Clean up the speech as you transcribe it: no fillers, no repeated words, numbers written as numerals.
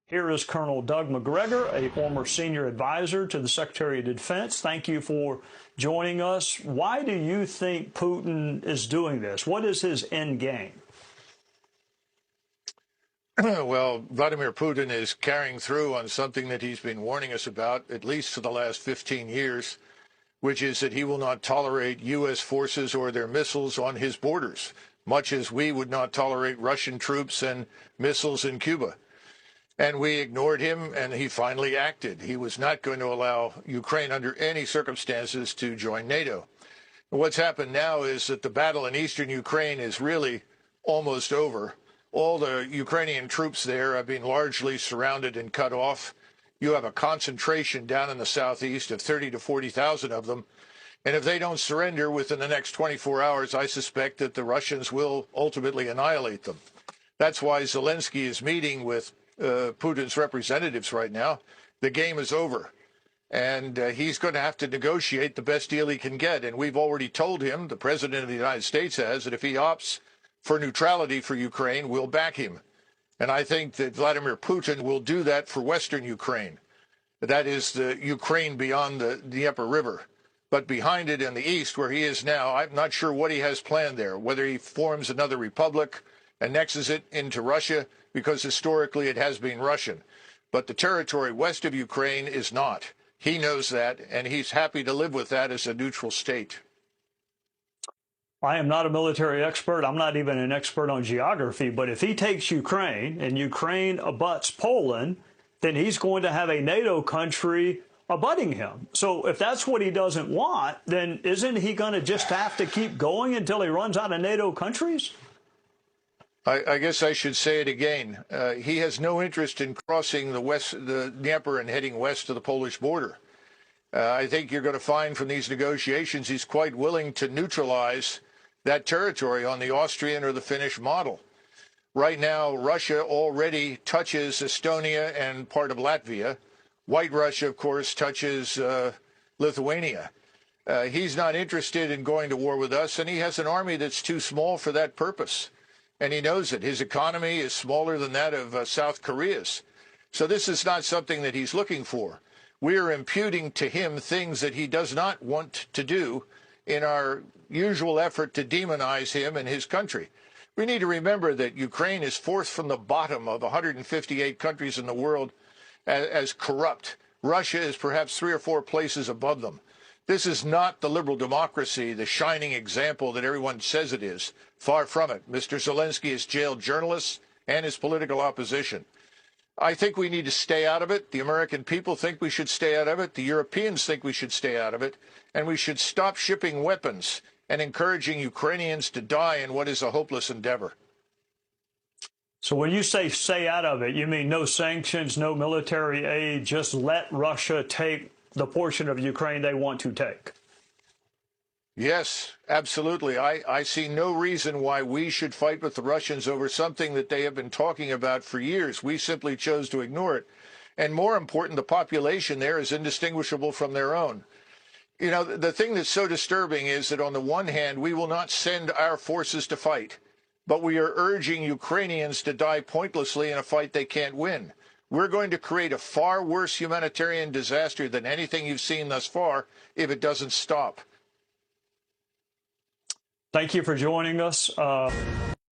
Here is Colonel Doug Macgregor, a former senior advisor to the Secretary of Defense. Thank you for joining us. Why do you think Putin is doing this? What is his end game? Well, Vladimir Putin is carrying through on something that he's been warning us about, at least for the last 15 years, which is that he will not tolerate U.S. forces or their missiles on his borders, much as we would not tolerate Russian troops and missiles in Cuba. And we ignored him, and he finally acted. He was not going to allow Ukraine under any circumstances to join NATO. What's happened now is that the battle in eastern Ukraine is really almost over. All the Ukrainian troops there have been largely surrounded and cut off. You have a concentration down in the southeast of 30 to 40,000 of them. And if they don't surrender within the next 24 hours, I suspect that the Russians will ultimately annihilate them. That's why Zelensky is meeting with Putin's representatives right now. The game is over. And he's going to have to negotiate the best deal he can get. And we've already told him, the president of the United States has, that if he opts for neutrality for Ukraine, we'll back him. And I think that Vladimir Putin will do that for Western Ukraine. That is the Ukraine beyond the Dnieper River. But behind it in the east, where he is now, I'm not sure what he has planned there, whether he forms another republic, annexes it into Russia, because historically it has been Russian. But the territory west of Ukraine is not. He knows that, and he's happy to live with that as a neutral state. I am not a military expert. I'm not even an expert on geography. But if he takes Ukraine and Ukraine abuts Poland, then he's going to have a NATO country abutting him. So if that's what he doesn't want, then isn't he going to just have to keep going until he runs out of NATO countries? I guess I should say it again. He has no interest in crossing the Dnieper and heading west to the Polish border. I think you're going to find from these negotiations he's quite willing to neutralize that territory on the Austrian or the Finnish model. Right now, Russia already touches Estonia and part of Latvia. White Russia, of course, touches Lithuania. He's not interested in going to war with us, and he has an army that's too small for that purpose. And he knows it. His economy is smaller than that of South Korea's. So this is not something that he's looking for. We are imputing to him things that he does not want to do in our usual effort to demonize him and his country. We need to remember that Ukraine is fourth from the bottom of 158 countries in the world as corrupt. Russia is perhaps 3 or 4 places above them. This is not the liberal democracy, the shining example that everyone says it is. Far from it. Mr. Zelensky has jailed journalists and his political opposition. I think we need to stay out of it. The American people think we should stay out of it. The Europeans think we should stay out of it. And we should stop shipping weapons and encouraging Ukrainians to die in what is a hopeless endeavor. So when you say stay out of it, you mean no sanctions, no military aid, just let Russia take the portion of Ukraine they want to take? Yes, absolutely. I see no reason why we should fight with the Russians over something that they have been talking about for years. We simply chose to ignore it. And more important, the population there is indistinguishable from their own. You know, the thing that's so disturbing is that on the one hand, we will not send our forces to fight, but we are urging Ukrainians to die pointlessly in a fight they can't win. We're going to create a far worse humanitarian disaster than anything you've seen thus far if it doesn't stop. Thank you for joining us.